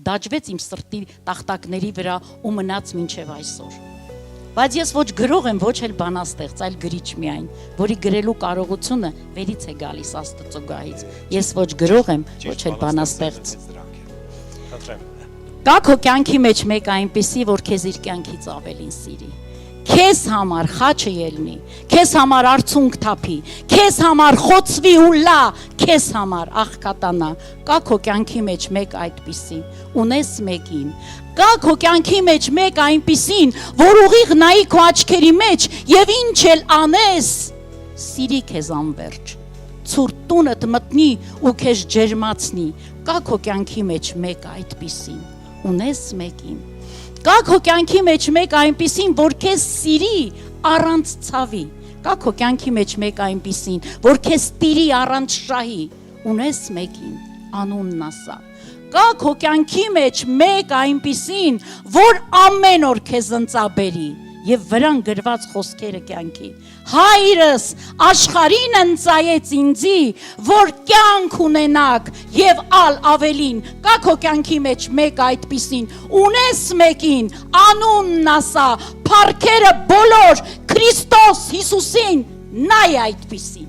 դաջվեց իմ սրտի տախտակների վրա ու մնաց մինչև այսօր։ Բայց ես ոչ գրող եմ, ոչ էլ բանաստեղծ, այլ գրիչ միայն, որի գրելու կարողությունը վերից է գալիս Աստծո գահից։ Ես ոչ գրող եմ, ոչ էլ բանաստեղծ։ Կա քո կյանքի մեջ մեկ այնպիսի, որ քեզ իր կյանքից ավելին սիրի։ Քեզ համար խաչը ելնի, քեզ համար արցունք թափի, քեզ համար խոցվի ու լա, քեզ համար աղքատանա։ Կա քո կյանքի մեջ մեկ այդպիսին, ունես մեկին։ Կա քո կյանքի մեջ մեկ այնպիսին, որ ուղիղ նայի քո աչքերի մեջ եւ ինչ էլ անես, սիրի քեզ անվերջ։ Ցուրտ տունդ մտնի ու քեզ ջերմացնի։ Կա քո կյանքի մեջ մեկ այդպիսին, ունես մեկին։ Կա քո կյանքի մեջ մեկ այնպիսին, որ քեզ սիրի առանց ցավի։ Կա քո կյանքի մեջ մեկ այնպիսին, որ քեզ տիրի առանց շահի։ Ունես մեկին, անունն ասա։ Կա քո կյանքի մեջ մեկ այնպիսին, որ ամեն օր քեզ ընծաբերի եւ վրան գրված խոսքերը կյանքի։ Հայրս աշխարհին ընծայեց ինձի, որ կյանք ունենաք եւ ավելին։ Կա քո կյանքի մեջ մեկ այդպիսին, ունես մեկին, անունն ասա, փառքերը բոլոր Քրիստոս Հիսուսին նայ այդպիսին։